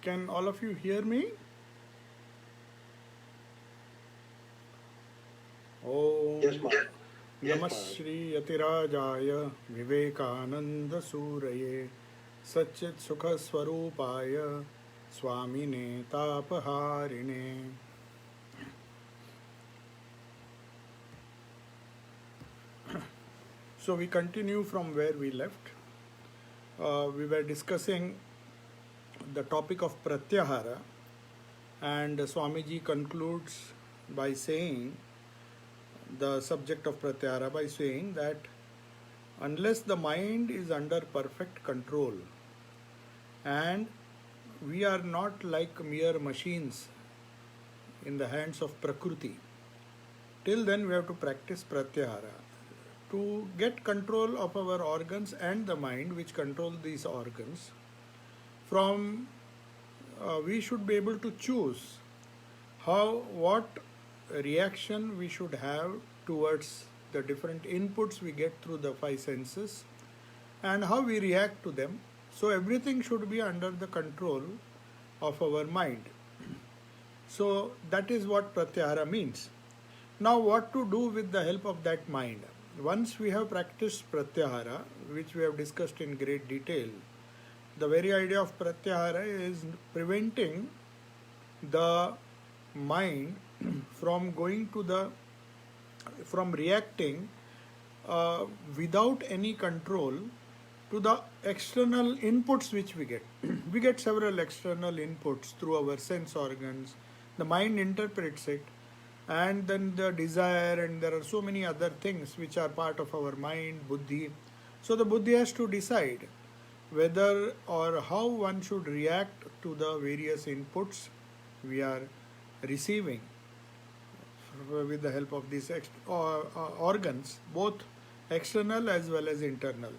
Can all of you hear me? Yes, Om Maharaj. Namah Shri Yatirajaya Vivekananda Suraye Satchit Sukha Swarupaya Swamine Tapaharine. So we continue from where we left. We were discussing the topic of Pratyahara, and Swamiji concludes by saying the subject of Pratyahara by saying that unless the mind is under perfect control and we are not like mere machines in the hands of Prakruti, till then we have to practice Pratyahara to get control of our organs and the mind which control these organs. From we should be able to choose what reaction we should have towards the different inputs we get through the five senses and how we react to them. So everything should be under the control of our mind. So that is what Pratyahara means. Now what to do with the help of that mind? Once we have practiced Pratyahara, which we have discussed in great detail, the very idea of Pratyahara is preventing the mind from reacting without any control to the external inputs which we get. We get several external inputs through our sense organs. The mind interprets it, and then the desire, and there are so many other things which are part of our mind, buddhi. So the buddhi has to decide whether or how one should react to the various inputs we are receiving with the help of these organs, both external as well as internal,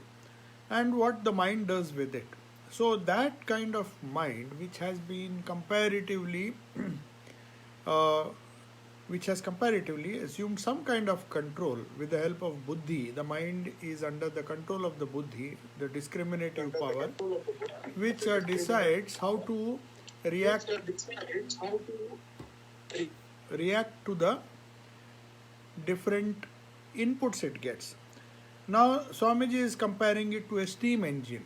and what the mind does with it. So that kind of mind which has comparatively assumed some kind of control with the help of buddhi. The mind is under the control of the buddhi, the discriminative power, which decides how to react to the different inputs it gets. Now Swamiji is comparing it to a steam engine.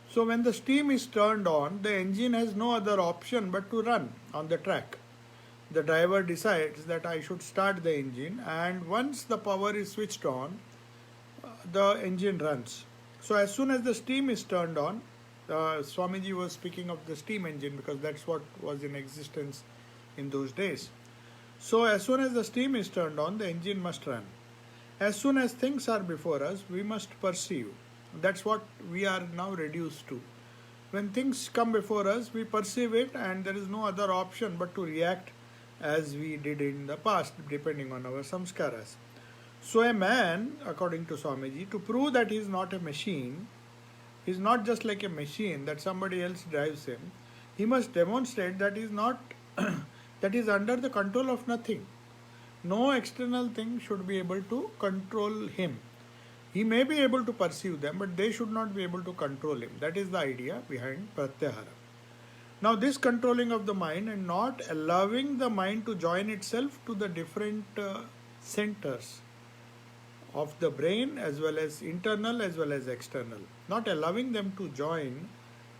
So when the steam is turned on, the engine has no other option but to run on the track. The driver decides that I should start the engine, and once the power is switched on, the engine runs. So as soon as the steam is turned on, Swamiji was speaking of the steam engine because that's what was in existence in those days. So as soon as the steam is turned on, the engine must run. As soon as things are before us, we must perceive. That's what we are now reduced to. When things come before us, we perceive it, and there is no other option but to react as we did in the past, depending on our samskaras. So a man, according to Swamiji, to prove that he is not a machine, he is not just like a machine that somebody else drives him, he must demonstrate that he is not that is under the control of nothing. No external thing should be able to control him. He may be able to perceive them, but they should not be able to control him. That is the idea behind Pratyahara. Now this controlling of the mind and not allowing the mind to join itself to the different centers of the brain, as well as internal as well as external, not allowing them to join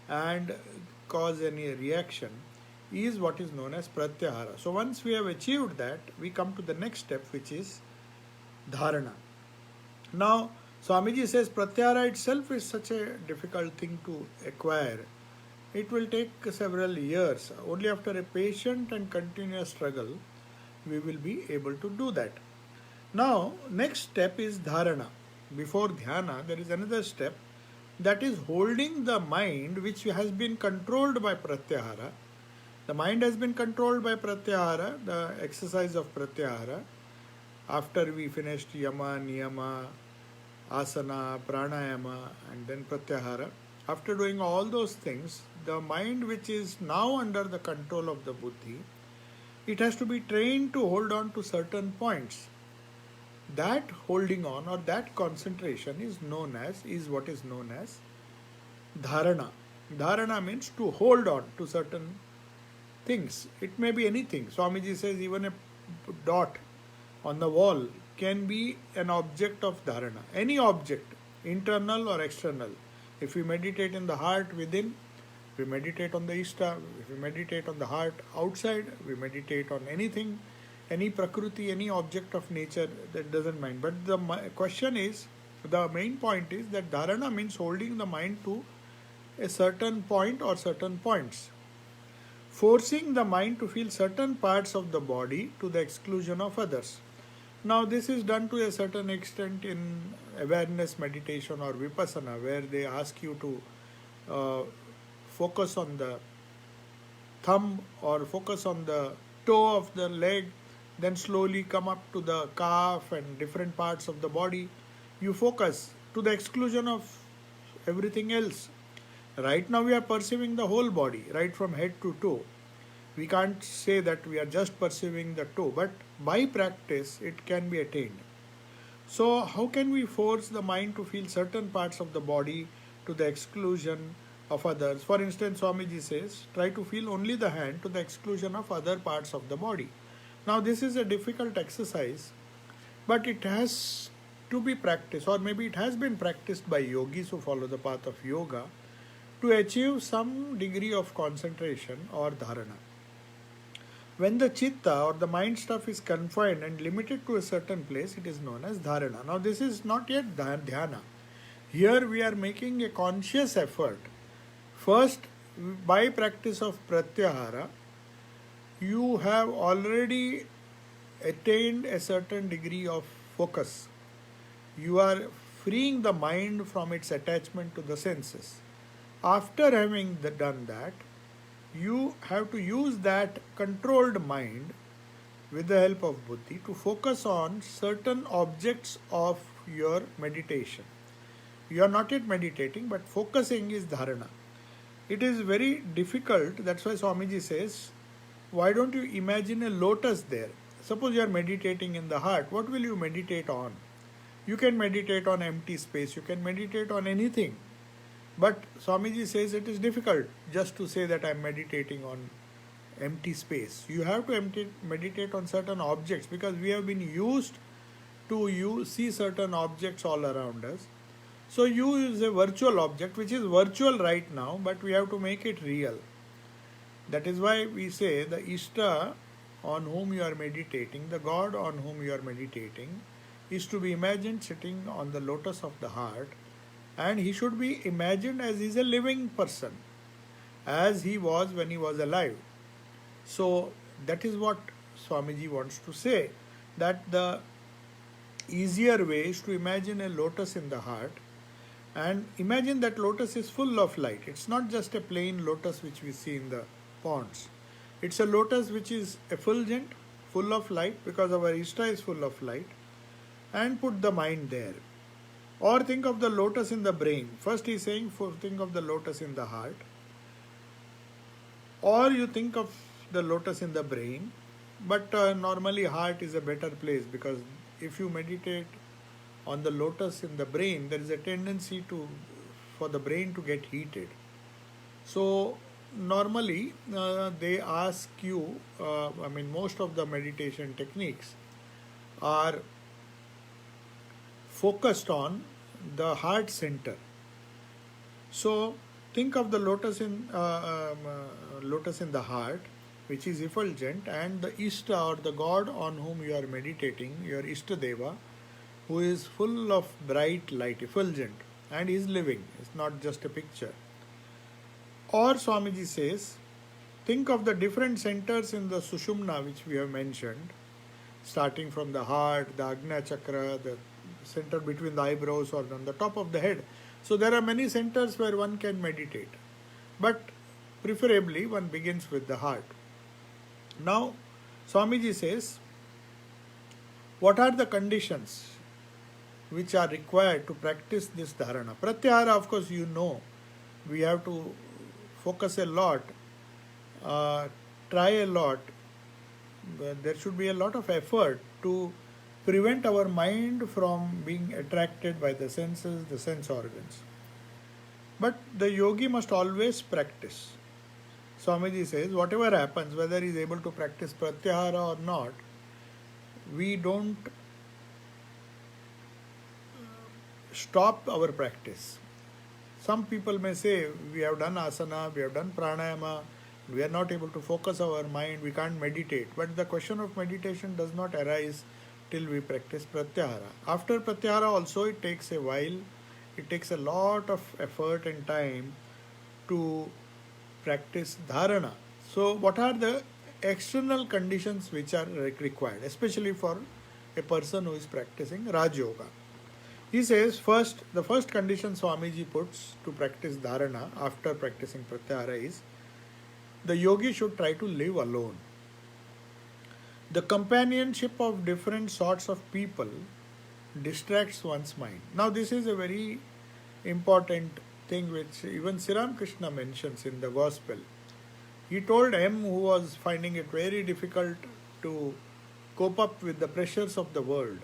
and cause any reaction, is what is known as Pratyahara. So once we have achieved that, we come to the next step, which is Dharana. Now Swamiji says Pratyahara itself is such a difficult thing to acquire. It will take several years. Only after a patient and continuous struggle we will be able to do that. Now next step is Dharana. Before Dhyana there is another step, that is holding the mind which has been controlled by Pratyahara. The mind has been controlled by Pratyahara, the exercise of Pratyahara. After we finished Yama, Niyama, Asana, Pranayama, and then Pratyahara, after doing all those things, the mind which is now under the control of the buddhi, it has to be trained to hold on to certain points. That holding on or that concentration is what is known as Dharana. Dharana means to hold on to certain things. It may be anything. Swamiji says even a dot on the wall can be an object of dharana. Any object, internal or external. If we meditate in the heart within, we meditate on the Ishta. If we meditate on the heart outside, we meditate on anything, any Prakriti, any object of nature, that doesn't mind. But the question is, the main point is that dharana means holding the mind to a certain point or certain points, forcing the mind to feel certain parts of the body to the exclusion of others. Now, this is done to a certain extent in awareness meditation or vipassana, where they ask you to focus on the thumb or focus on the toe of the leg, then slowly come up to the calf and different parts of the body. You focus to the exclusion of everything else. Right now, we are perceiving the whole body, right from head to toe. We can't say that we are just perceiving the toe, but by practice, it can be attained. So, how can we force the mind to feel certain parts of the body to the exclusion of others? For instance, Swamiji says, try to feel only the hand to the exclusion of other parts of the body. Now, this is a difficult exercise, but it has to be practiced, or maybe it has been practiced by yogis who follow the path of yoga to achieve some degree of concentration or dharana. When the chitta or the mind stuff is confined and limited to a certain place, it is known as dharana. Now, this is not yet dhyana. Here we are making a conscious effort. First, by practice of pratyahara, you have already attained a certain degree of focus. You are freeing the mind from its attachment to the senses. After having done that, you have to use that controlled mind with the help of buddhi to focus on certain objects of your meditation. You are not yet meditating, but focusing is dharana. It is very difficult. That's why Swamiji says, why don't you imagine a lotus there? Suppose you are meditating in the heart, what will you meditate on? You can meditate on empty space, you can meditate on anything. But Swamiji says it is difficult just to say that I am meditating on empty space. You have to meditate on certain objects, because we have been used to see certain objects all around us. So you use a virtual object which is virtual right now, but we have to make it real. That is why we say the Ishta on whom you are meditating, the God on whom you are meditating, is to be imagined sitting on the lotus of the heart, and he should be imagined as he is a living person, as he was when he was alive. So that is what Swamiji wants to say, that the easier way is to imagine a lotus in the heart, and imagine that lotus is full of light. It's not just a plain lotus which we see in the ponds. It's a lotus which is effulgent, full of light, because our Ishta is full of light, and put the mind there. Or think of the lotus in the brain. First he is saying, think of the lotus in the heart. Or you think of the lotus in the brain, but normally heart is a better place, because if you meditate on the lotus in the brain, there is a tendency for the brain to get heated. So normally they ask you, most of the meditation techniques are focused on the heart center. So think of the lotus in the heart, which is effulgent, and the Ishta or the God on whom you are meditating, your Ishtadeva, who is full of bright light, effulgent, and is living. It's not just a picture. Or Swamiji says, think of the different centers in the Sushumna which we have mentioned, starting from the heart, the Agnya Chakra, the center between the eyebrows or on the top of the head. So there are many centers where one can meditate, but preferably one begins with the heart. Now Swamiji says, what are the conditions which are required to practice this dharana? Pratyahara, of course, we have to focus a lot, try a lot. There should be a lot of effort to prevent our mind from being attracted by the senses, the sense organs. But the yogi must always practice. Swamiji says, whatever happens, whether he is able to practice pratyahara or not, we don't stop our practice. Some people may say, we have done asana, we have done pranayama, we are not able to focus our mind, we can't meditate. But the question of meditation does not arise till we practice pratyahara. After pratyahara also it takes a while, it takes a lot of effort and time to practice dharana. So what are the external conditions which are required, especially for a person who is practicing Raj Yoga? He says the first condition Swamiji puts to practice dharana after practicing pratyahara is the yogi should try to live alone. The companionship of different sorts of people distracts one's mind. Now this is a very important thing which even Sri Ramakrishna mentions in the Gospel. He told him who was finding it very difficult to cope up with the pressures of the world.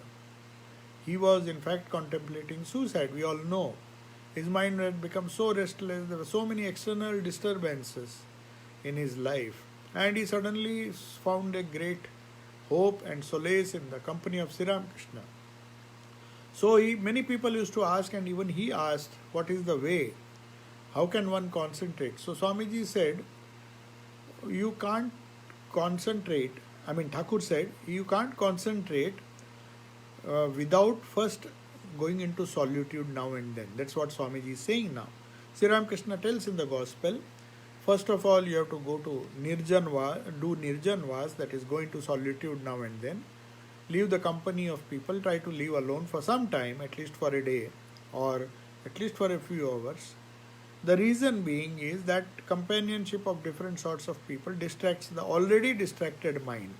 He was in fact contemplating suicide, we all know. His mind had become so restless, there were so many external disturbances in his life, and he suddenly found a great hope and solace in the company of Sri Ramakrishna. So many people used to ask, and even he asked, what is the way? How can one concentrate? So Swamiji said, you can't concentrate, Thakur said, you can't concentrate without first going into solitude now and then. That's what Swamiji is saying now. Sri Ramakrishna tells in the Gospel, first of all you have to go to Nirjan Vas, that is go into solitude now and then. Leave the company of people, try to live alone for some time, at least for a day or at least for a few hours. The reason being is that companionship of different sorts of people distracts the already distracted mind.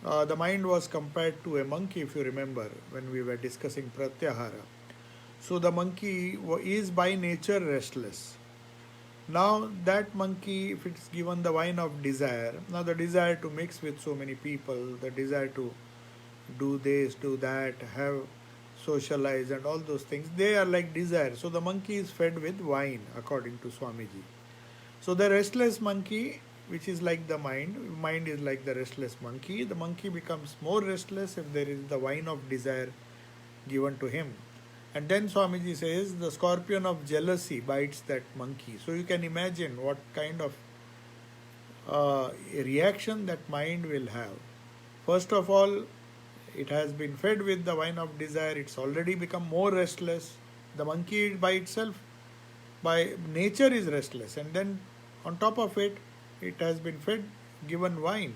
The mind was compared to a monkey, if you remember, when we were discussing pratyahara. So the monkey is by nature restless. Now that monkey, if it's given the wine of desire, now the desire to mix with so many people, the desire to do this, do that, have socialize and all those things, they are like desire. So the monkey is fed with wine, according to Swamiji. So the restless monkey, which is like the mind is like the restless monkey. The monkey becomes more restless if there is the wine of desire given to him. And then Swamiji says the scorpion of jealousy bites that monkey. So you can imagine what kind of reaction that mind will have. First of all, it has been fed with the wine of desire, it's already become more restless. The monkey by itself, by nature, is restless, and then on top of it, it has been fed, given wine.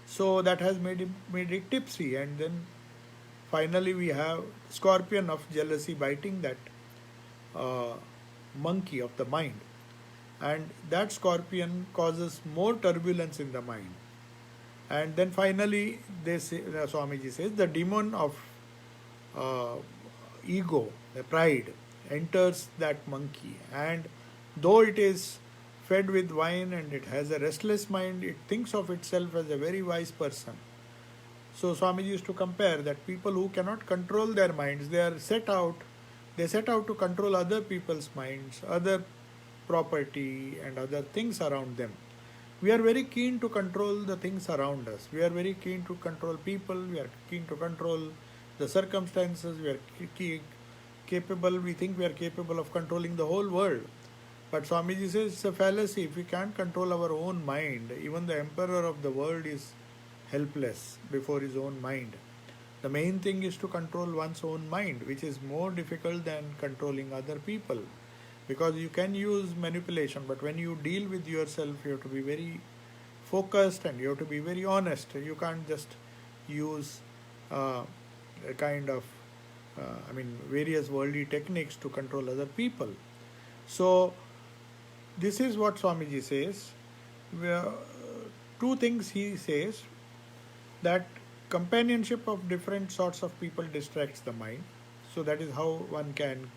So that has made it tipsy, and then finally we have scorpion of jealousy biting that monkey of the mind. And that scorpion causes more turbulence in the mind. And then finally, Swamiji says, the demon of ego, the pride, enters that monkey. And though it is fed with wine and it has a restless mind, it thinks of itself as a very wise person. So Swamiji used to compare that people who cannot control their minds, they set out to control other people's minds, other property and other things around them. We are very keen to control the things around us. We are very keen to control people. We are keen to control the circumstances. We are capable. We think we are capable of controlling the whole world. But Swamiji says it's a fallacy. If we can't control our own mind, even the emperor of the world is helpless before his own mind. The main thing is to control one's own mind, which is more difficult than controlling other people. Because you can use manipulation, but when you deal with yourself, you have to be very focused and you have to be very honest. You can't just use a kind of, various worldly techniques to control other people. So, this is what Swamiji says. Two things he says, that companionship of different sorts of people distracts the mind. So, that is how one can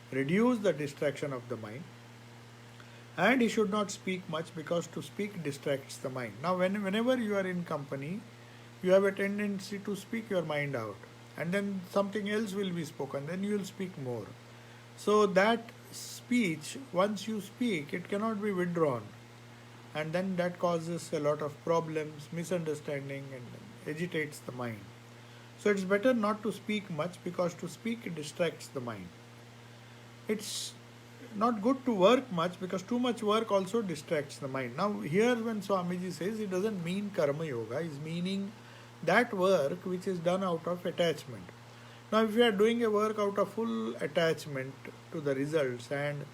reduce the distraction of the mind. And he should not speak much, because to speak distracts the mind. Now whenever you are in company, you have a tendency to speak your mind out, and then something else will be spoken, then you will speak more. So that speech, once you speak, it cannot be withdrawn. And then that causes a lot of problems, misunderstanding, and agitates the mind. So it's better not to speak much because to speak distracts the mind. It's not good to work much because too much work also distracts the mind. Now, here when Swamiji says, it doesn't mean karma yoga, he's meaning that work which is done out of attachment. Now, if you are doing a work out of full attachment to the results and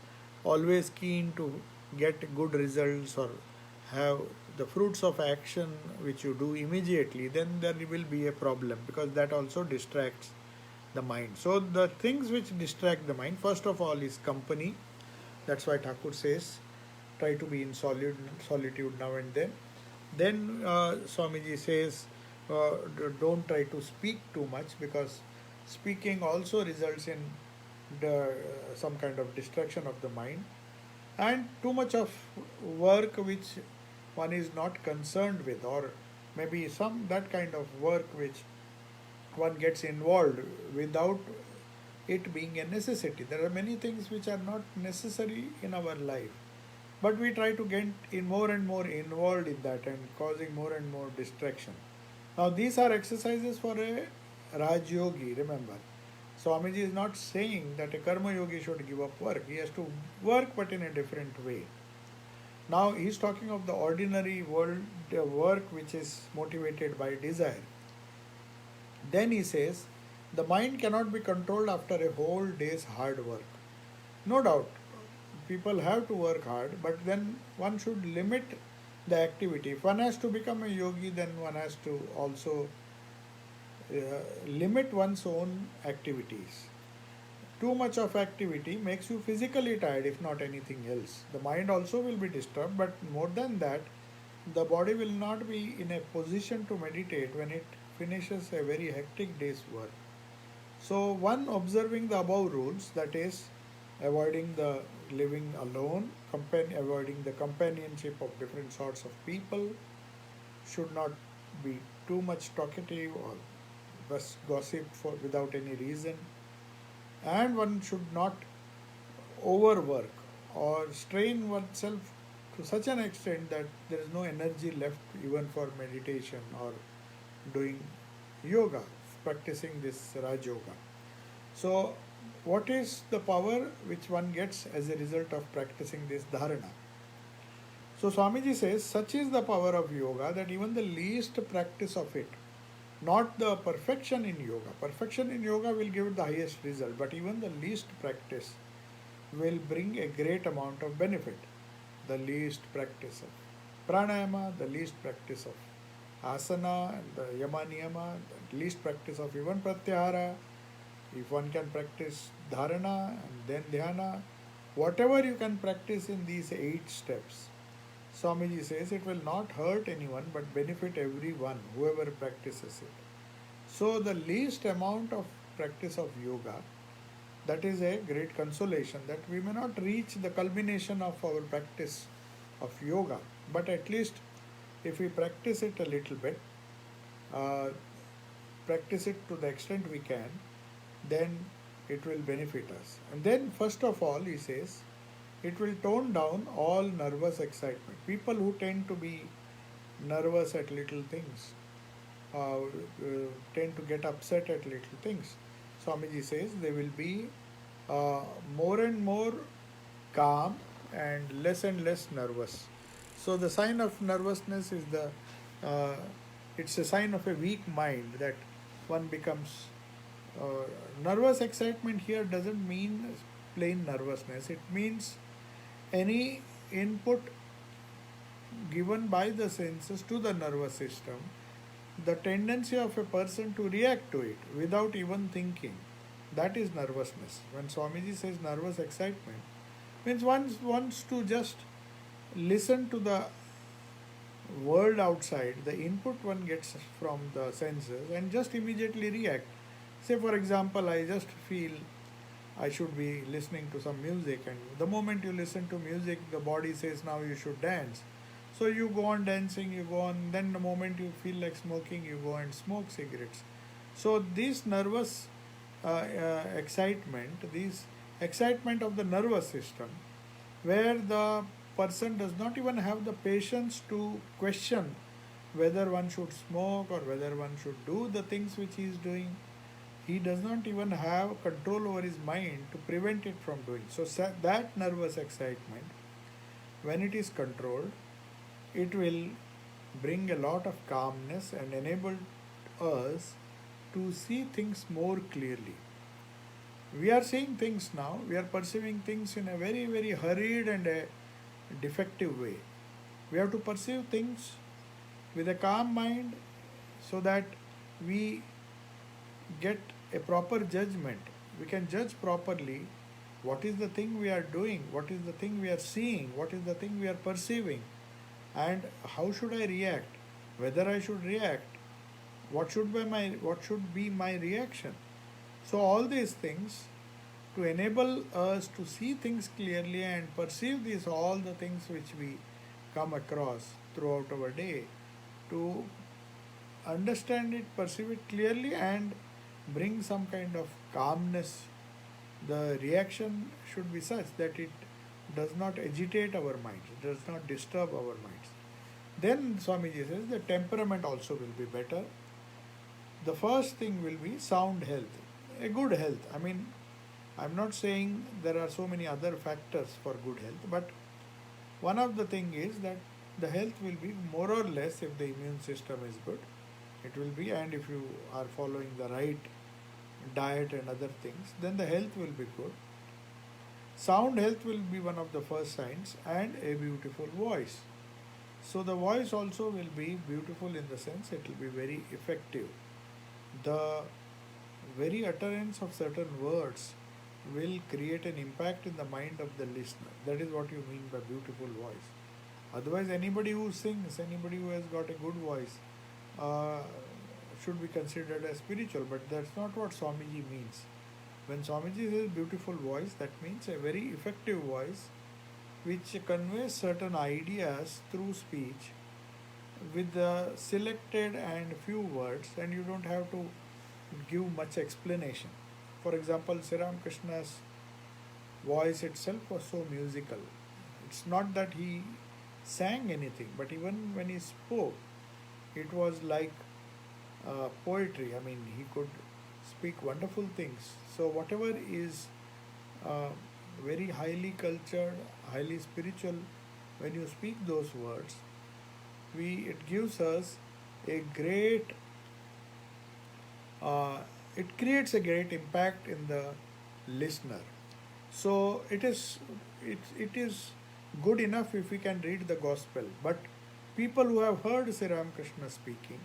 always keen to get good results or have the fruits of action which you do immediately, then there will be a problem because that also distracts the mind. So, the things which distract the mind, first of all, is company. That's why Thakur says, try to be in solitude now and then. Then Swamiji says, don't try to speak too much because speaking also results in some kind of distraction of the mind, and too much of work which one is not concerned with, or maybe some that kind of work which one gets involved without it being a necessity. There are many things which are not necessary in our life, but we try to get in more and more involved in that and causing more and more distraction. Now, these are exercises for a Raj Yogi, remember. Swamiji is not saying that a Karma Yogi should give up work. He has to work but in a different way. Now, he is talking of the ordinary world work which is motivated by desire. Then he says, the mind cannot be controlled after a whole day's hard work. No doubt, people have to work hard, but then one should limit the activity. If one has to become a yogi, then one has to also limit one's own activities. Too much of activity makes you physically tired, if not anything else. The mind also will be disturbed, but more than that, the body will not be in a position to meditate when it finishes a very hectic day's work. So, one observing the above rules, that is, avoiding the living alone, avoiding the companionship of different sorts of people, should not be too much talkative or gossip for without any reason, and one should not overwork or strain oneself to such an extent that there is no energy left even for meditation or doing yoga, practicing this Raj Yoga. So, what is the power which one gets as a result of practicing this dharana? So, Swamiji says, such is the power of yoga that even the least practice of it, not the perfection in yoga, perfection in yoga will give it the highest result, but even the least practice will bring a great amount of benefit. The least practice of pranayama, the least practice of asana, and the yama niyama, the least practice of even pratyahara. If one can practice dharana and then dhyana, whatever you can practice in these 8 steps, Swamiji says it will not hurt anyone but benefit everyone, whoever practices it. So, the least amount of practice of yoga, that is a great consolation that we may not reach the culmination of our practice of yoga, but at least if we practice it a little bit, uh, practice it to the extent we can, then it will benefit us. And then, first of all, he says, it will tone down all nervous excitement. People who tend to be nervous at little things tend to get upset at little things. Swamiji says they will be more and more calm and less nervous. So the sign of nervousness is it's a sign of a weak mind that one becomes nervous. Excitement here doesn't mean plain nervousness. It means any input given by the senses to the nervous system, the tendency of a person to react to it without even thinking, that is nervousness. When Swamiji says nervous excitement, means one wants to just listen to the world outside, the input one gets from the senses, and just immediately react. Say, for example, I just feel I should be listening to some music, and the moment you listen to music, the body says now you should dance. So you go on dancing, you go on, then the moment you feel like smoking, you go and smoke cigarettes. So this nervous excitement, these excitement of the nervous system, where the person does not even have the patience to question whether one should smoke or whether one should do the things which he is doing. He does not even have control over his mind to prevent it from doing. So, that nervous excitement, when it is controlled, it will bring a lot of calmness and enable us to see things more clearly. We are seeing things now, we are perceiving things in a very, very hurried and a defective way. We have to perceive things with a calm mind so that we get a proper judgment. We can judge properly what is the thing we are doing, what is the thing we are seeing, what is the thing we are perceiving, and how should I react, whether I should react, what should be my reaction. So all these things to enable us to see things clearly and perceive these all the things which we come across throughout our day, to understand it, perceive it clearly, and bring some kind of calmness. The reaction should be such that it does not agitate our minds, it does not disturb our minds. Then Swamiji says the temperament also will be better. The first thing will be sound health, a good health. I mean, I'm not saying there are so many other factors for good health, but one of the thing is that the health will be more or less, if the immune system is good, it will be, and if you are following the right diet and other things, then the health will be good. Sound health will be one of the first signs, and a beautiful voice. So the voice also will be beautiful in the sense it will be very effective. The very utterance of certain words will create an impact in the mind of the listener. That is what you mean by beautiful voice. Otherwise, anybody who sings, anybody who has got a good voice, uh, should be considered as spiritual, but that's not what Swamiji means. When Swamiji says beautiful voice, that means a very effective voice which conveys certain ideas through speech with the selected and few words, and you don't have to give much explanation. For example, Sri Ramakrishna's voice itself was so musical. It's not that he sang anything, but even when he spoke, it was like poetry. I mean, he could speak wonderful things. So, whatever is uh, very highly cultured, highly spiritual, when you speak those words, it gives us a great, uh, it creates a great impact in the listener. So it is good enough if we can read the gospel, but people who have heard Sri Ramakrishna speaking,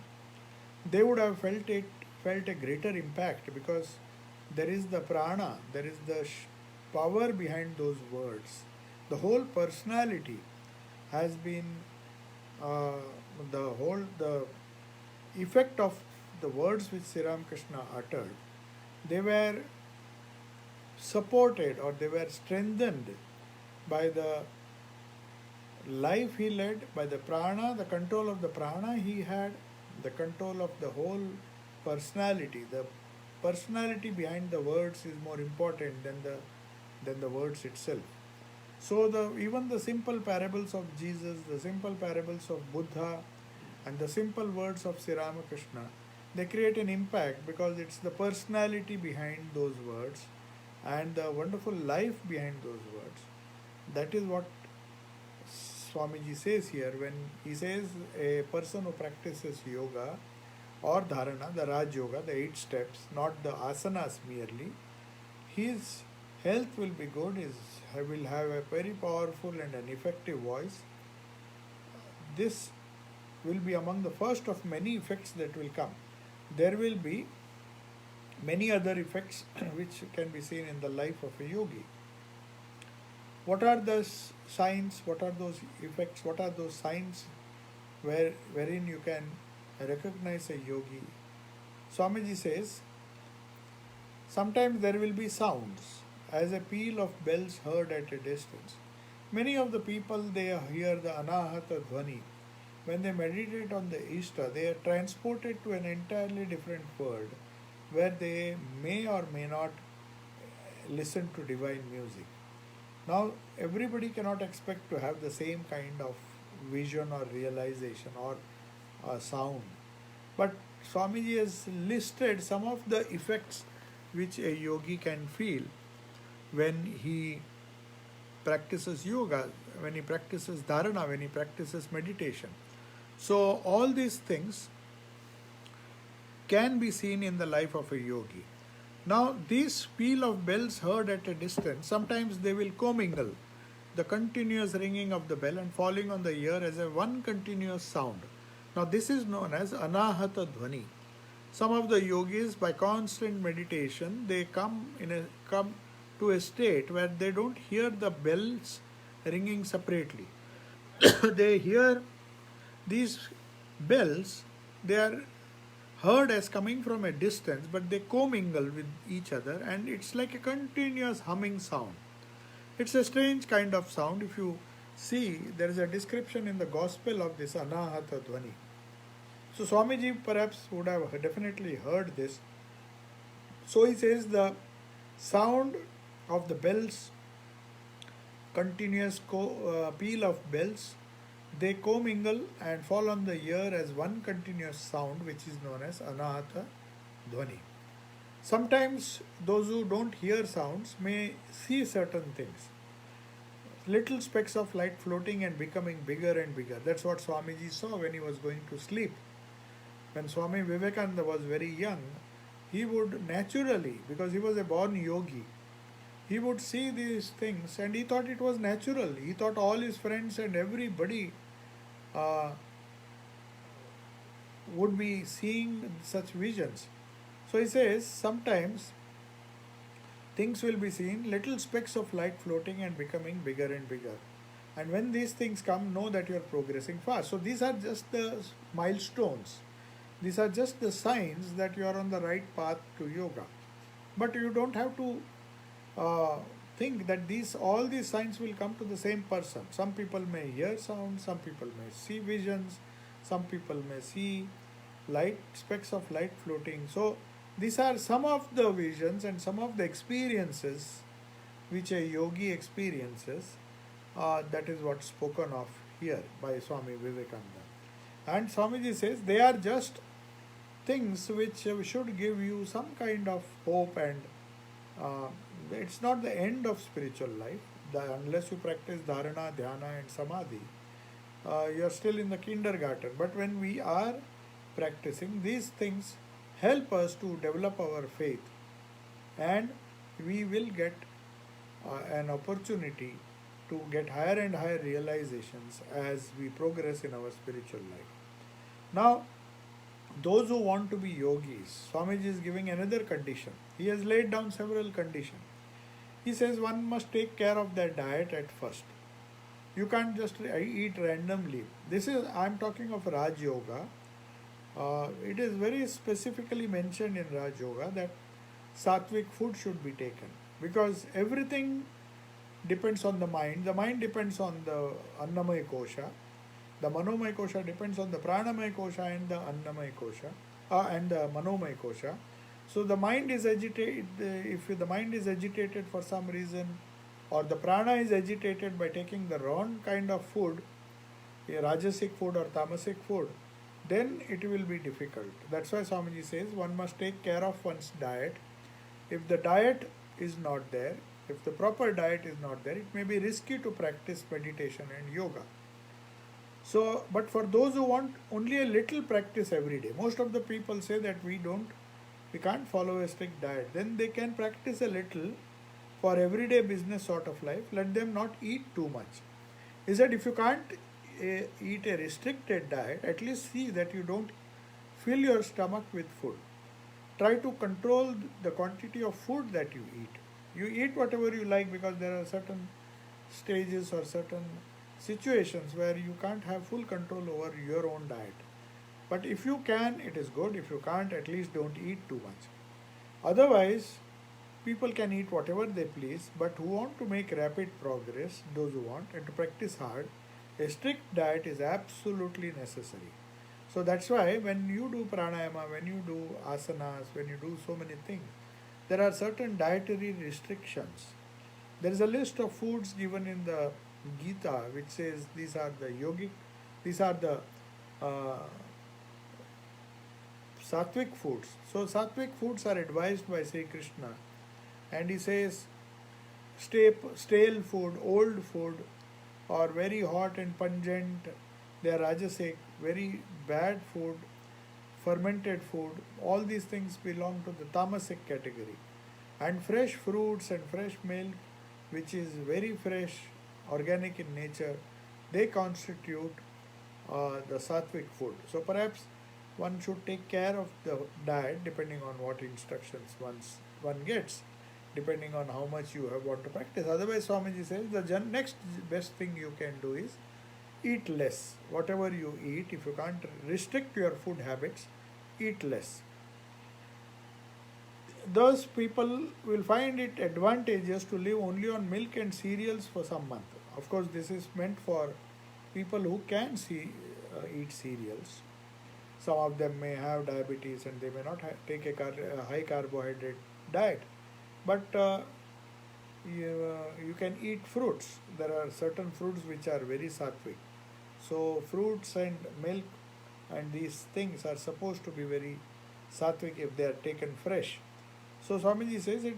they would have felt a greater impact, because there is the prana, there is the power behind those words. The whole personality has been, uh, the effect of the words which Sri Ramakrishna uttered. They were supported, or they were strengthened by the life he led, by the prana, the control of the prana he had, the control of the whole personality. The personality behind the words is more important than the words itself. So even the simple parables of Jesus, the simple parables of Buddha, and the simple words of Sri Ramakrishna, they create an impact because it's the personality behind those words and the wonderful life behind those words. That is what Swamiji says here when he says a person who practices yoga or dharana, the Raj Yoga, the 8 steps, not the asanas merely, his health will be good, he will have a very powerful and an effective voice. This will be among the first of many effects that will come. There will be many other effects which can be seen in the life of a yogi. What are the signs? What are those effects? What are those signs wherein you can recognize a yogi? Swamiji says, sometimes there will be sounds as a peal of bells heard at a distance. Many of the people, they hear the anahata dhvani. When they meditate on the Ishta, they are transported to an entirely different world where they may or may not listen to divine music. Now, everybody cannot expect to have the same kind of vision or realization or sound. But Swamiji has listed some of the effects which a yogi can feel when he practices yoga, when he practices dharana, when he practices meditation. So, all these things can be seen in the life of a yogi. Now, these peal of bells heard at a distance, sometimes they will commingle, the continuous ringing of the bell and falling on the ear as a one continuous sound. Now, this is known as anahata dhvani. Some of the yogis, by constant meditation, they come to a state where they don't hear the bells ringing separately. They hear these bells, they are heard as coming from a distance, but they commingle with each other and it's like a continuous humming sound. It's a strange kind of sound. If you see, there is a description in the Gospel of this Anahata Dhvani. So Swamiji perhaps would have definitely heard this. So he says the sound of the bells, continuous peal of bells, they commingle and fall on the ear as one continuous sound, which is known as Anahata Dhvani. Sometimes those who don't hear sounds may see certain things. Little specks of light floating and becoming bigger and bigger. That's what Swamiji saw when he was going to sleep. When Swami Vivekananda was very young, he would naturally, because he was a born yogi, he would see these things and he thought it was natural. He thought all his friends and everybody uh, would be seeing such visions. So he says sometimes things will be seen, little specks of light floating and becoming bigger and bigger. And when these things come, know that you are progressing fast. So these are just the milestones. These are just the signs that you are on the right path to yoga. But you don't have to think that all these signs will come to the same person. Some people may hear sound, some people may see visions, some people may see specks of light floating. So these are some of the visions and some of the experiences which a yogi experiences. That is what's spoken of here by Swami Vivekananda. And Swamiji says they are just things which should give you some kind of hope, and it's not the end of spiritual life. Unless you practice dharana, dhyana and samadhi, you are still in the kindergarten. But when we are practicing, these things help us to develop our faith, and we will get an opportunity to get higher and higher realizations as we progress in our spiritual life. Now, those who want to be yogis, Swamiji is giving another condition. He has laid down several conditions. He says one must take care of their diet at first. You can't just eat randomly. I am talking of Raj Yoga. It is very specifically mentioned in Raj Yoga that sattvic food should be taken, because everything depends on the mind. The mind depends on the Annamaya Kosha. The Manomaya Kosha depends on the Pranamaya Kosha and the Annamaya Kosha and the Manomaya Kosha. So the mind is agitated. If the mind is agitated for some reason, or the prana is agitated by taking the wrong kind of food, a rajasic food or tamasic food, then it will be difficult. That's why Swamiji says one must take care of one's diet. If the diet is not there, if the proper diet is not there, it may be risky to practice meditation and yoga. So, but for those who want only a little practice every day, most of the people say that we can't follow a strict diet. Then they can practice a little for everyday business sort of life. Let them not eat too much. He said if you can't eat a restricted diet, at least see that you don't fill your stomach with food. Try to control the quantity of food that you eat. You eat whatever you like, because there are certain stages or certain situations where you can't have full control over your own diet. But if you can, it is good. If you can't, at least don't eat too much. Otherwise, people can eat whatever they please, but who want to make rapid progress, those who want, and to practice hard, a strict diet is absolutely necessary. So that's why when you do pranayama, when you do asanas, when you do so many things, there are certain dietary restrictions. There is a list of foods given in the Gita which says these are the yogic, these are the uh, sattvic foods. So sattvic foods are advised by Sri Krishna, and he says stale food, old food, or very hot and pungent, they are rajasic, very bad food, fermented food, all these things belong to the tamasic category. And fresh fruits and fresh milk, which is very fresh, organic in nature, they constitute the sattvic food. So perhaps one should take care of the diet depending on what instructions one gets, depending on how much you want to practice. Otherwise, Swamiji says the next best thing you can do is eat less. Whatever you eat, if you can't restrict your food habits, eat less. Those people will find it advantageous to live only on milk and cereals for some month. Of course, this is meant for people who can eat cereals. Some of them may have diabetes and they may not take a high carbohydrate diet. But you can eat fruits. There are certain fruits which are very sattvic. So fruits and milk and these things are supposed to be very sattvic if they are taken fresh. So Swamiji says it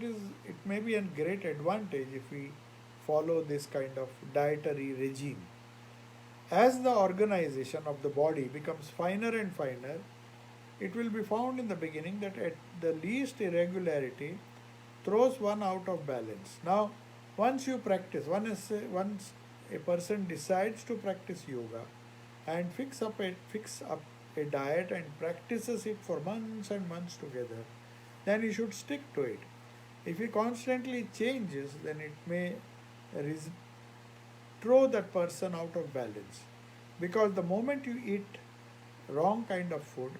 may be a great advantage if we follow this kind of dietary regime. As the organization of the body becomes finer and finer, it will be found in the beginning that at the least irregularity throws one out of balance. Now, once you practice, once a person decides to practice yoga and fix up a diet and practices it for months and months together, then he should stick to it. If he constantly changes, then it may throw that person out of balance. Because the moment you eat wrong kind of food,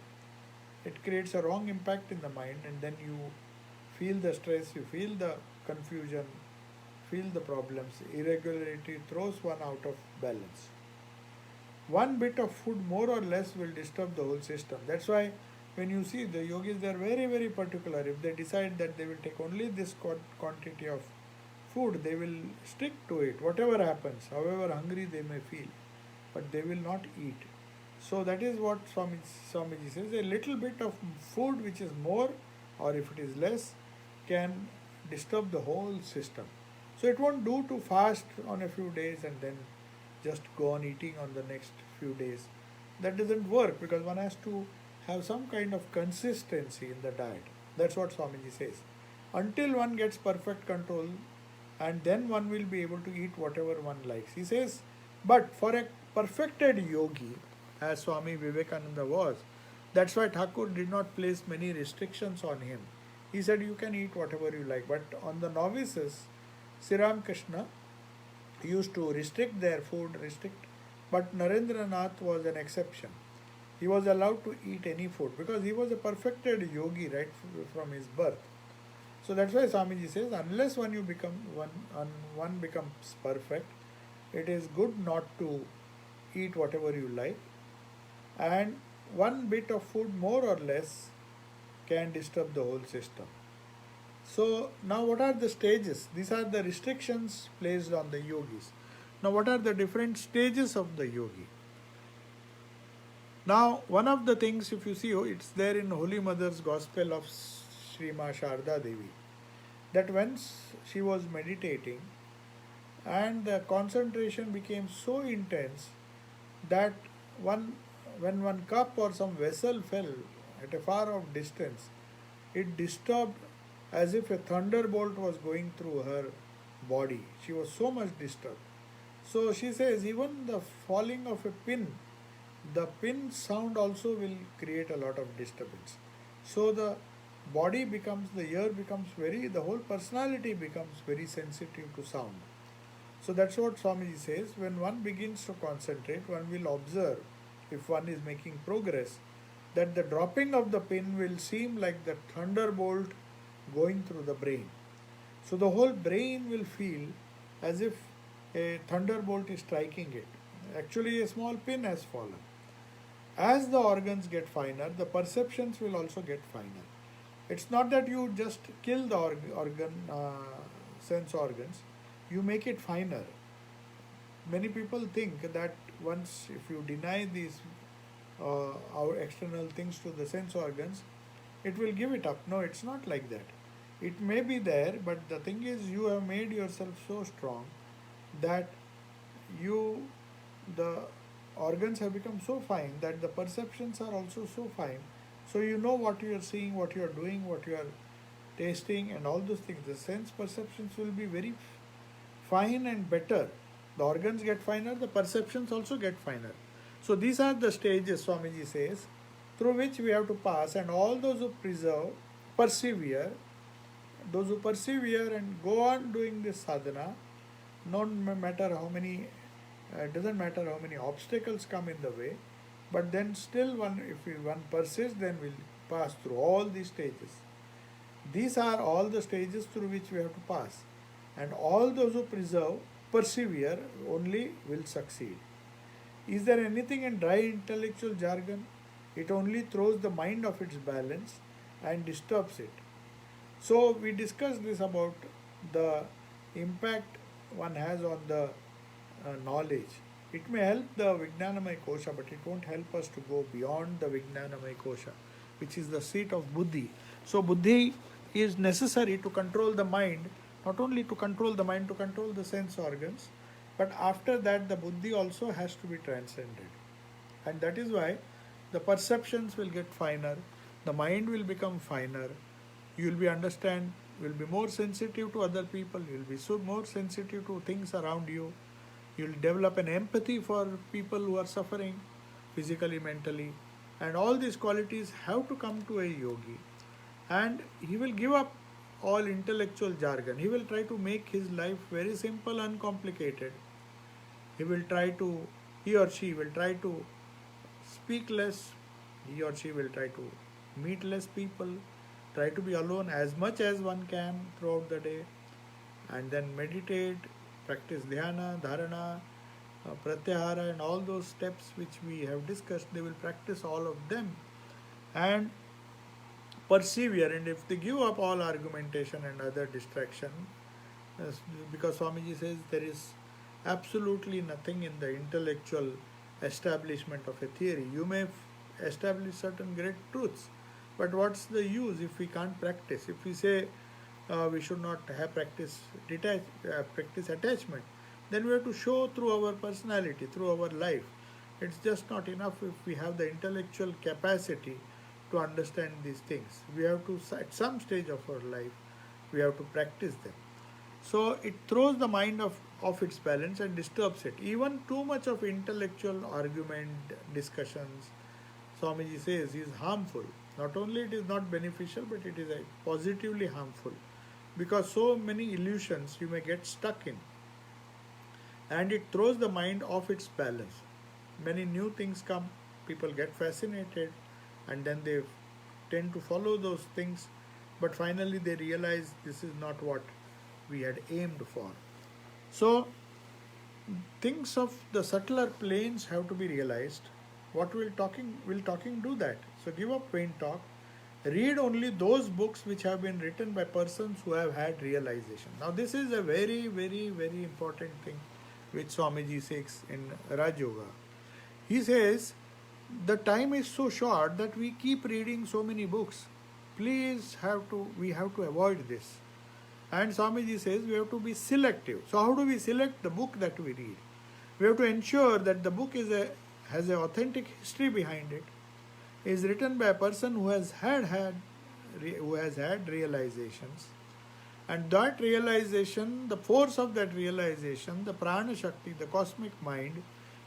it creates a wrong impact in the mind, and then you feel the stress, you feel the confusion, feel the problems. Irregularity throws one out of balance. One bit of food more or less will disturb the whole system. That's why when you see the yogis, they are very, very particular. If they decide that they will take only this quantity of food, they will stick to it, whatever happens, however hungry they may feel, but they will not eat. So that is what Swamiji says. A little bit of food which is more, or if it is less, can disturb the whole system. So it won't do to fast on a few days and then just go on eating on the next few days. That doesn't work, because one has to have some kind of consistency in the diet. That's what Swamiji says. Until one gets perfect control, and then one will be able to eat whatever one likes. He says, but for a perfected yogi, as Swami Vivekananda was, that's why Thakur did not place many restrictions on him. He said you can eat whatever you like, but on the novices, Sri Ramakrishna used to restrict their food, but Narendranath was an exception. He was allowed to eat any food because he was a perfected yogi right from his birth. So that's why Swamiji says, unless one becomes perfect, it is good not to eat whatever you like, and one bit of food more or less can disturb the whole system. So now what are the stages? These are the restrictions placed on the yogis. Now what are the different stages of the yogi? Now one of the things, if you see, it's there in Holy Mother's Gospel of Sri Ma Sharda Devi, that once she was meditating and the concentration became so intense that when one cup or some vessel fell at a far off distance, it disturbed as if a thunderbolt was going through her body. She was so much disturbed. So she says even the falling of a pin, the pin sound also will create a lot of disturbance. So the body becomes, the ear becomes the whole personality becomes very sensitive to sound. So that's what Swamiji says, when one begins to concentrate, one will observe, if one is making progress, that the dropping of the pin will seem like the thunderbolt going through the brain. So the whole brain will feel as if a thunderbolt is striking it. Actually a small pin has fallen. As the organs get finer, the perceptions will also get finer. It's not that you just kill the sense organs, you make it finer. Many people think that once if you deny these our external things to the sense organs, it will give it up. No, it's not like that. It may be there, but the thing is, you have made yourself so strong that you, the organs have become so fine that the perceptions are also so fine. So you know what you are seeing, what you are doing, what you are tasting, and all those things. The sense perceptions will be very fine and better. The organs get finer, the perceptions also get finer. So these are the stages, Swamiji says, through which we have to pass, and all those who persevere, those who persevere and go on doing this sadhana, no matter how many, doesn't matter how many obstacles come in the way, but then still one persists, then will pass through all these stages. These are all the stages through which we have to pass, and all those who persevere only will succeed. Is there anything in dry intellectual jargon? It only throws the mind off its balance and disturbs it. So we discussed this about the impact one has on the knowledge. It may help the Vijnanamaya Kosha, but it won't help us to go beyond the Vijnanamaya Kosha, which is the seat of Buddhi. So Buddhi is necessary to control the mind, not only to control the mind, to control the sense organs, but after that the Buddhi also has to be transcended. And that is why the perceptions will get finer, the mind will become finer, you will will be more sensitive to other people, you will be so more sensitive to things around you, you will develop an empathy for people who are suffering physically, mentally, and all these qualities have to come to a yogi. And he will give up all intellectual jargon. He will try to make his life very simple, uncomplicated. He or she will try to speak less, he or she will try to meet less people, try to be alone as much as one can throughout the day, and then meditate, practice dhyana, dharana, pratyahara, and all those steps which we have discussed. They will practice all of them and persevere. And if they give up all argumentation and other distraction, because Swamiji says there is absolutely nothing in the intellectual establishment of a theory. You may establish certain great truths, but what's the use if we can't practice? If we say we should not have practice attachment, then we have to show through our personality, through our life. It's just not enough if we have the intellectual capacity to understand these things. We have to, at some stage of our life, we have to practice them. So it throws the mind off its balance and disturbs it. Even too much of intellectual argument, discussions, Swamiji says, is harmful. Not only it is not beneficial, but it is positively harmful, because so many illusions you may get stuck in, and it throws the mind off its balance. Many new things come, people get fascinated, and then they tend to follow those things, but finally they realize this is not what we had aimed for. So things of the subtler planes have to be realized. What will talking do that? So give up vain talk. Read only those books which have been written by persons who have had realization. Now this is a very, very, very important thing which Swamiji says in Raj Yoga. He says the time is so short that we keep reading so many books. We have to avoid this. And Swamiji says we have to be selective. So how do we select the book that we read? We have to ensure that the book has an authentic history behind it, is written by a person who has had realizations, and that realization, the force of that realization, the prana shakti, the cosmic mind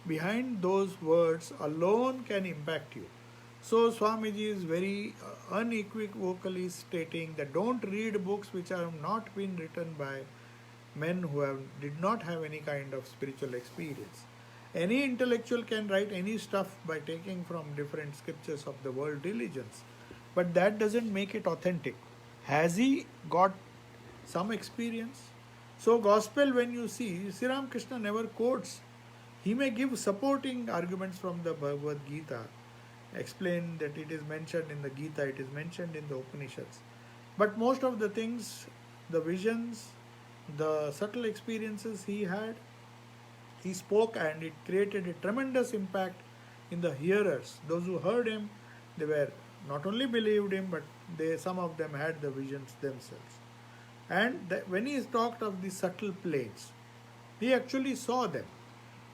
behind those words alone can impact you. So Swamiji is very unequivocally stating that don't read books which have not been written by men who did not have any kind of spiritual experience. Any intellectual can write any stuff by taking from different scriptures of the world religions, but that doesn't make it authentic. Has he got some experience? So gospel, when you see, Sri Ramakrishna never quotes. He may give supporting arguments from the Bhagavad Gita, explain that it is mentioned in the Gita, it is mentioned in the Upanishads. But most of the things, the visions, the subtle experiences he had, he spoke, and it created a tremendous impact in the hearers. Those who heard him, they were not only believed him, but some of them had the visions themselves. And when he talked of the subtle planes, he actually saw them.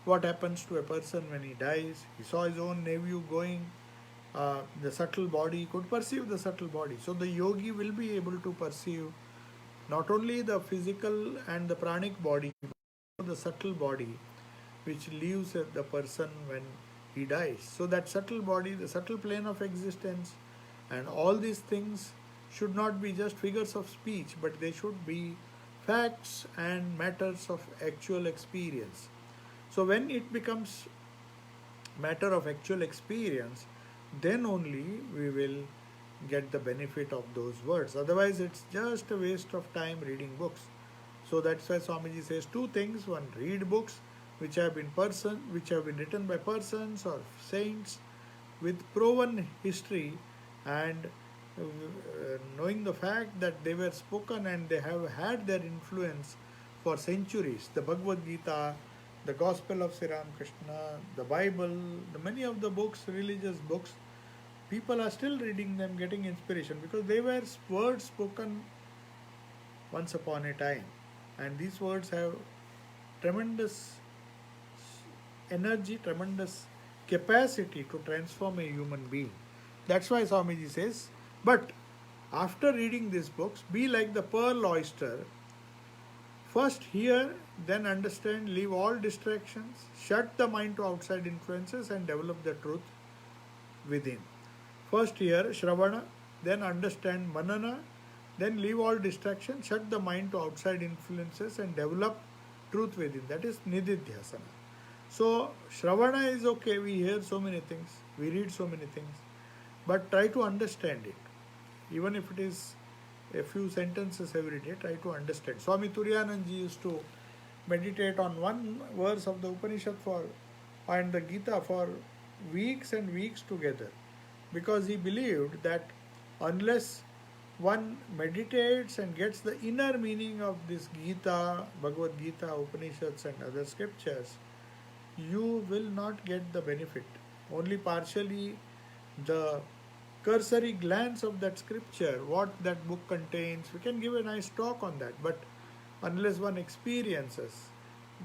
What happens to a person when he dies? He saw his own nephew going. The subtle body could perceive the subtle body. So the yogi will be able to perceive not only the physical and the pranic body, but the subtle body which leaves the person when he dies. So that subtle body, the subtle plane of existence, and all these things should not be just figures of speech, but they should be facts and matters of actual experience. So when it becomes matter of actual experience, then only we will get the benefit of those words. Otherwise, it's just a waste of time reading books. So that's why Swamiji says two things. One, read books which have been written by persons or saints with proven history, and knowing the fact that they were spoken and they have had their influence for centuries. The Bhagavad Gita, the Gospel of Sri Ramakrishna, the Bible, the many of the books, religious books, people are still reading them, getting inspiration because they were words spoken once upon a time. And these words have tremendous energy, tremendous capacity to transform a human being. That's why Swamiji says, but after reading these books, be like the pearl oyster. First hear, then understand, leave all distractions, shut the mind to outside influences, and develop the truth within. First hear, Shravana, then understand, Manana, then leave all distractions, shut the mind to outside influences, and develop truth within. That is Nididhyasana. So, Shravana is okay, we hear so many things, we read so many things, but try to understand it. Even if it is a few sentences every day, try to understand. Swami Turiyananji used to meditate on one verse of the Upanishad and the Gita for weeks and weeks together, because he believed that unless one meditates and gets the inner meaning of this Gita, Bhagavad Gita, Upanishads and other scriptures, you will not get the benefit. Only partially the cursory glance of that scripture, what that book contains, we can give a nice talk on that, but unless one experiences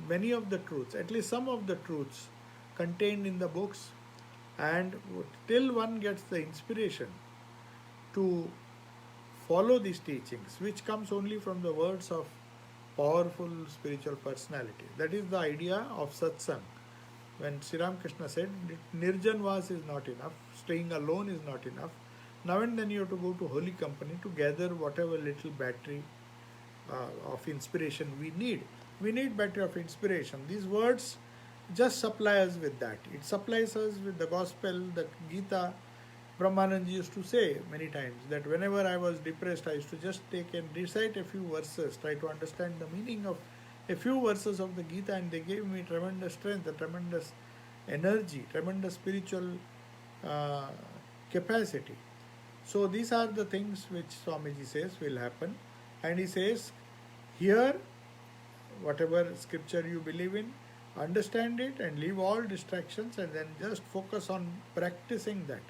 many of the truths, at least some of the truths contained in the books, and till one gets the inspiration to follow these teachings, which comes only from the words of powerful spiritual personality. That is the idea of satsang. When Sri Ramakrishna said Nirjanvas is not enough, staying alone is not enough, now and then you have to go to holy company to gather whatever little battery of inspiration we need. We need battery of inspiration. These words just supply us with that. It supplies us with the gospel, the Gita. Brahmanand used to say many times that whenever I was depressed, I used to just take and recite a few verses, try to understand the meaning of a few verses of the Gita, and they gave me tremendous strength, a tremendous energy, tremendous spiritual uh, capacity. So these are the things which Swamiji says will happen. And he says, here, whatever scripture you believe in, understand it and leave all distractions, and then just focus on practicing that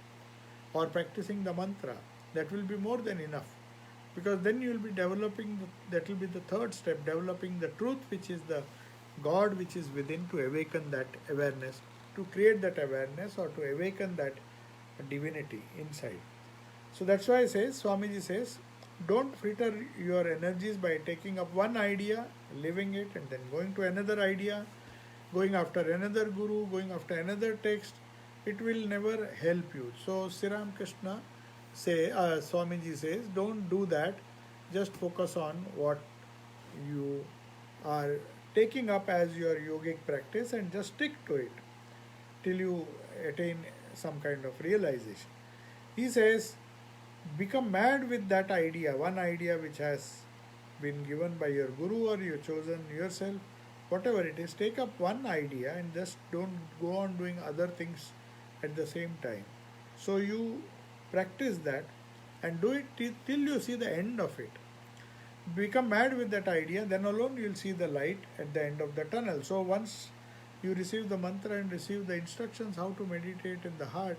or practicing the mantra. That will be more than enough, because then you will be developing, that will be the third step, developing the truth which is the God which is within, to awaken that awareness, to create that awareness or to awaken that divinity inside. So that's why Swamiji says, don't fritter your energies by taking up one idea, living it, and then going to another idea, going after another guru, going after another text. It will never help you. So Sri Ramakrishna Swamiji says, don't do that. Just focus on what you are taking up as your yogic practice and just stick to it till you attain some kind of realization. He says, become mad with that idea, one idea which has been given by your guru or you chosen yourself, whatever it is, take up one idea and just don't go on doing other things at the same time. So you practice that, and do it till you see the end of it. Become mad with that idea, then alone you will see the light at the end of the tunnel. So once you receive the mantra and receive the instructions how to meditate in the heart,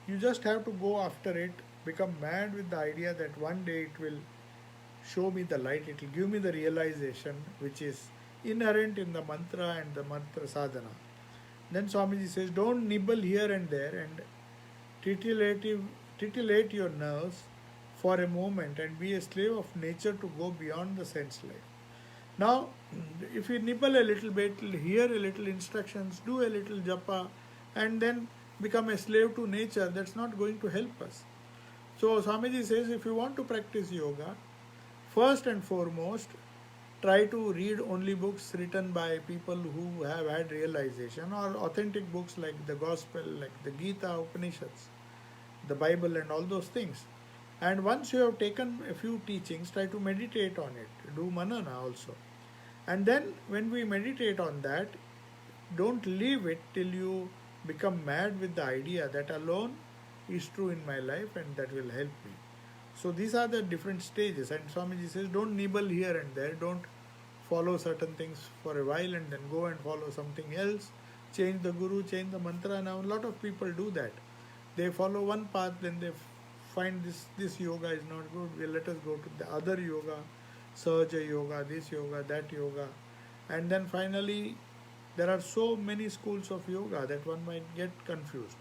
you just have to go after it, become mad with the idea that one day it will show me the light, it will give me the realization which is inherent in the mantra and the mantra sadhana. Then Swamiji says, don't nibble here and there and titillate your nerves for a moment and be a slave of nature to go beyond the sense life. Now, if we nibble a little bit, hear a little instructions, do a little japa, and then become a slave to nature, that's not going to help us. So Swamiji says, if you want to practice yoga, first and foremost, try to read only books written by people who have had realization, or authentic books like the Gospel, like the Gita, Upanishads, the Bible, and all those things. And once you have taken a few teachings, try to meditate on it. Do manana also. And then when we meditate on that, don't leave it till you become mad with the idea that alone is true in my life and that will help me. So these are the different stages. And Swamiji says, don't nibble here and there. Don't follow certain things for a while and then go and follow something else. Change the guru, change the mantra. Now a lot of people do that. They follow one path, then they find this yoga is not good. Well, let us go to the other yoga, Sahaja yoga, this yoga, that yoga. And then finally, there are so many schools of yoga that one might get confused.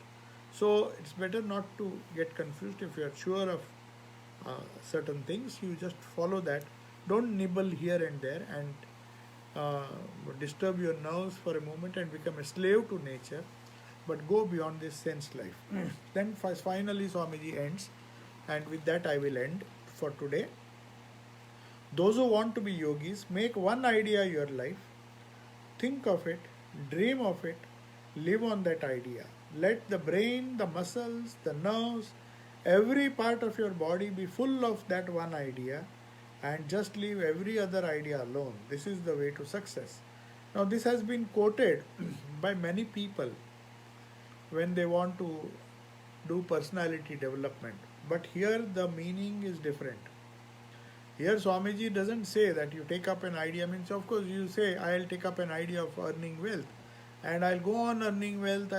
So it's better not to get confused. If you are sure of certain things, you just follow that. Don't nibble here and there and disturb your nerves for a moment and become a slave to nature, but go beyond this sense life. Then finally Swamiji ends, and with that I will end for today. Those who want to be yogis, make one idea your life, think of it, dream of it, live on that idea. Let the brain, the muscles, the nerves, every part of your body be full of that one idea, and just leave every other idea alone. This is the way to success. Now this has been quoted by many people when they want to do personality development. But here the meaning is different. Here Swamiji doesn't say that you take up an idea, means of course you say I'll take up an idea of earning wealth and I'll go on earning wealth,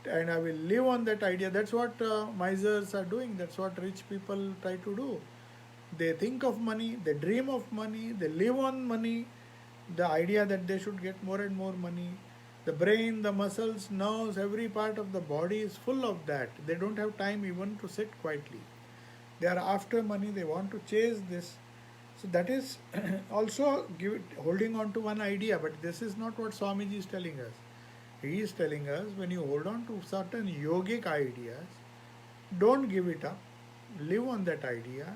and I will live on that idea. That's what misers are doing. That's what rich people try to do. They think of money, they dream of money, they live on money, the idea that they should get more and more money. The brain, the muscles, nerves, every part of the body is full of that. They don't have time even to sit quietly. They are after money, they want to chase this. So that is also holding on to one idea, but this is not what Swamiji is telling us. He is telling us when you hold on to certain yogic ideas, don't give it up, live on that idea,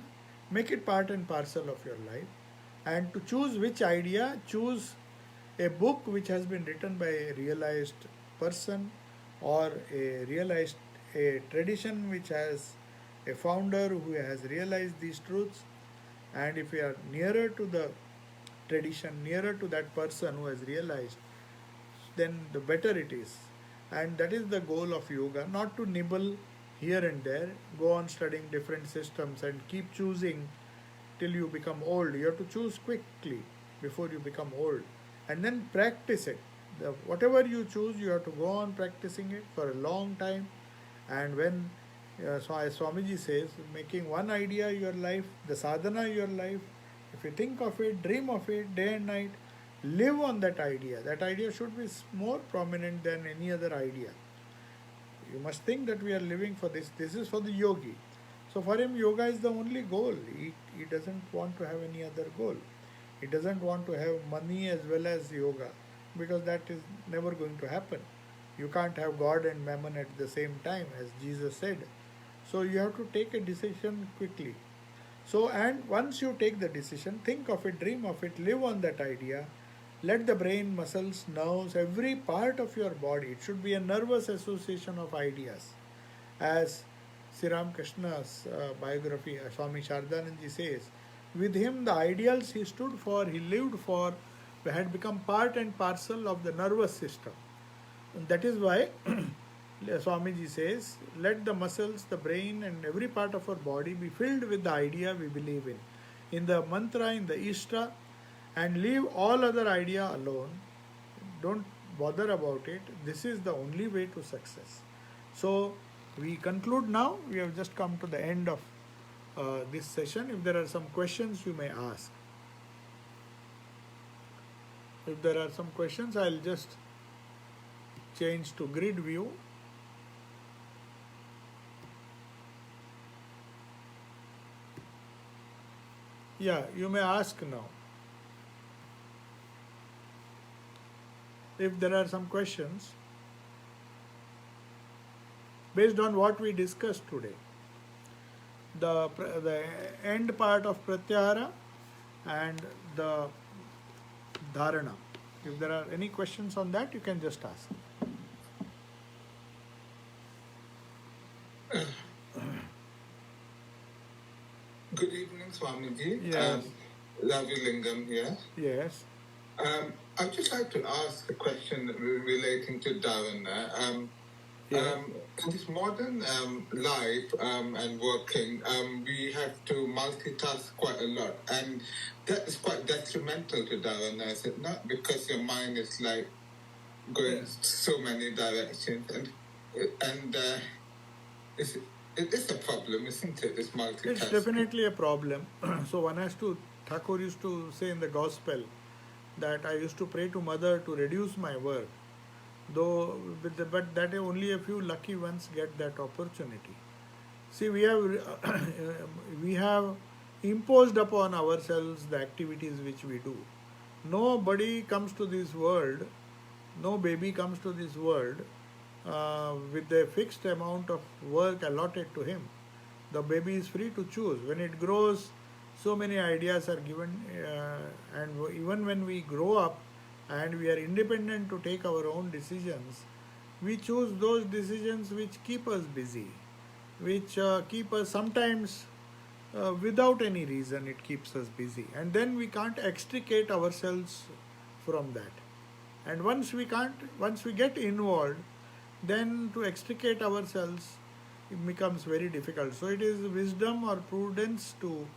make it part and parcel of your life. And to choose which idea, choose a book which has been written by a realized person, or a tradition which has a founder who has realized these truths. And if we are nearer to the tradition, nearer to that person who has realized, then the better it is. And that is the goal of yoga, not to nibble here and there, go on studying different systems and keep choosing till you become old. You have to choose quickly before you become old, and then practice it. Whatever you choose, you have to go on practicing it for a long time. And when so as Swamiji says, making one idea your life, the sadhana your life, if you think of it, dream of it day and night, live on that idea. That idea should be more prominent than any other idea. You must think that we are living for this. This is for the yogi. So for him, yoga is the only goal. He doesn't want to have any other goal. He doesn't want to have money as well as yoga, because that is never going to happen. You can't have God and mammon at the same time, as Jesus said. So you have to take a decision quickly. So, and once you take the decision, think of it, dream of it, live on that idea. Let the brain, muscles, nerves, every part of your body, it should be a nervous association of ideas. As Sri Ramakrishna's biography, Swami Shardanandji says, with him the ideals he stood for, he lived for, had become part and parcel of the nervous system. And that is why Swamiji says, let the muscles, the brain, and every part of our body be filled with the idea we believe in the mantra, in the ishta, and leave all other idea alone. Don't bother about it. This is the only way to success. So we conclude now. We have just come to the end of this session. If there are some questions, you may ask. If there are some questions, I'll just change to grid view. Yeah, you may ask now. If there are some questions based on what we discussed today, the end part of pratyahara and the dharana. If there are any questions on that, you can just ask. Good evening, Swamiji. Yes. Ravi Lingam here. Yes. I'd just like to ask a question relating to dharana. Yes. In this modern life and working, we have to multitask quite a lot, and that is quite detrimental to dharana, is it not? Because your mind is like going so many directions, and it is a problem, isn't it? This multitasking. It's definitely a problem. So one has to, Thakur used to say in the gospel that I used to pray to mother to reduce my work. Though, but that only a few lucky ones get that opportunity. See, we have imposed upon ourselves the activities which we do. Nobody comes to this world, no baby comes to this world with a fixed amount of work allotted to him. The baby is free to choose. When it grows, so many ideas are given, and even when we grow up and we are independent to take our own decisions, we choose those decisions which keep us busy, which keep us sometimes without any reason, it keeps us busy. And then we can't extricate ourselves from that. And once we get involved, then to extricate ourselves, it becomes very difficult. So it is wisdom or prudence to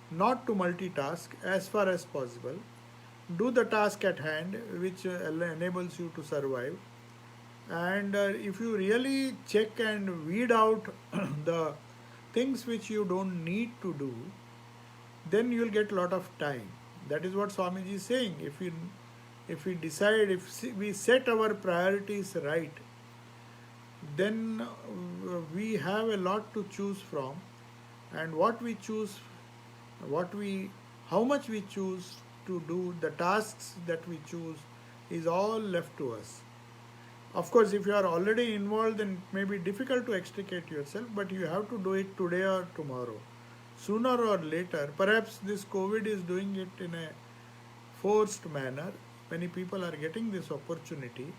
not to multitask as far as possible. Do the task at hand which enables you to survive. And if you really check and weed out the things which you don't need to do, then you'll get a lot of time. That is what Swamiji is saying. If we set our priorities right, then we have a lot to choose from, and how much we choose to do, the tasks that we choose, is all left to us. Of course, if you are already involved, then it may be difficult to extricate yourself, but you have to do it today or tomorrow. Sooner or later, perhaps this COVID is doing it in a forced manner. Many people are getting this opportunity.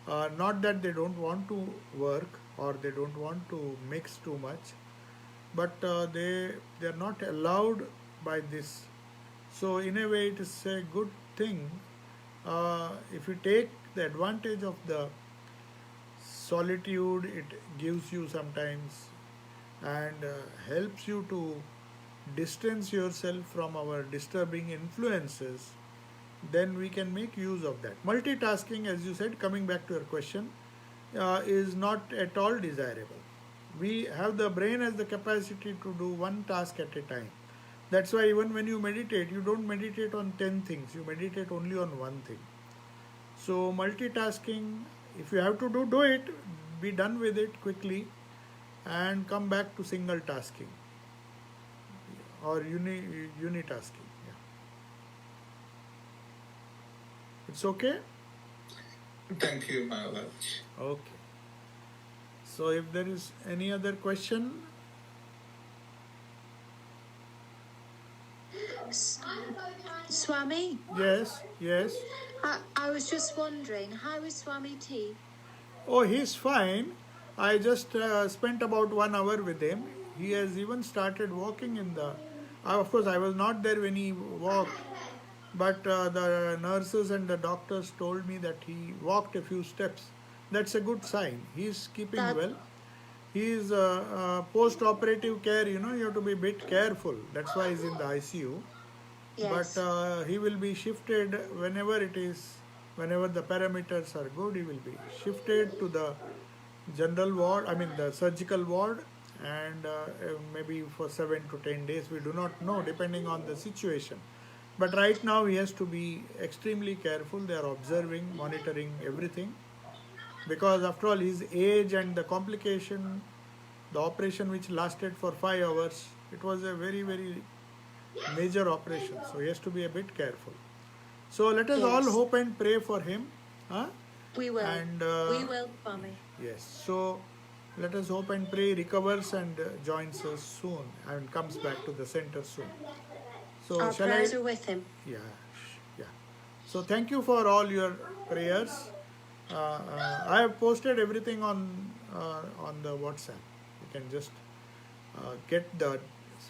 Not that they don't want to work or they don't want to mix too much, but they are not allowed by this. So in a way, it is a good thing if you take the advantage of the solitude it gives you sometimes, and helps you to distance yourself from our disturbing influences, then we can make use of that. Multitasking, as you said, coming back to your question, is not at all desirable. We have the brain has the capacity to do one task at a time. That's why even when you meditate, you don't meditate on 10 things, you meditate only on one thing. So multitasking, if you have to do it, be done with it quickly and come back to single tasking or unitasking. Yeah. It's okay? Thank you, Maharaj. Okay. So if there is any other question? Swami? Yes. I was just wondering, how is Swami T? Oh, he's fine. I just spent about 1 hour with him. He has even started walking in the... of course, I was not there when he walked, but the nurses and the doctors told me that he walked a few steps. That's a good sign. He's keeping That well. He's post-operative care. You know, you have to be a bit careful. That's why he's in the ICU. But yes. he will be shifted whenever it is, whenever the parameters are good. He will be shifted to the general ward. I mean the surgical ward, and maybe for 7 to 10 days. We do not know, depending on the situation. But right now he has to be extremely careful. They are observing, monitoring everything, because after all his age and the complication, the operation which lasted for 5 hours, it was a very major operation, so he has to be a bit careful. So let us all Yes. hope and pray for him, huh? We will. And We will, Swami. yes, so let us hope and pray he recovers and joins us soon and comes back to the center soon. So Our shall prayers I? are with him. Yeah, yeah. So thank you for all your prayers. I have posted everything on the WhatsApp. You can just get the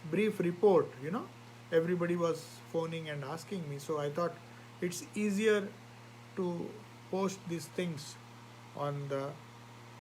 brief report. You know, everybody was phoning and asking me, so I thought it's easier to post these things on the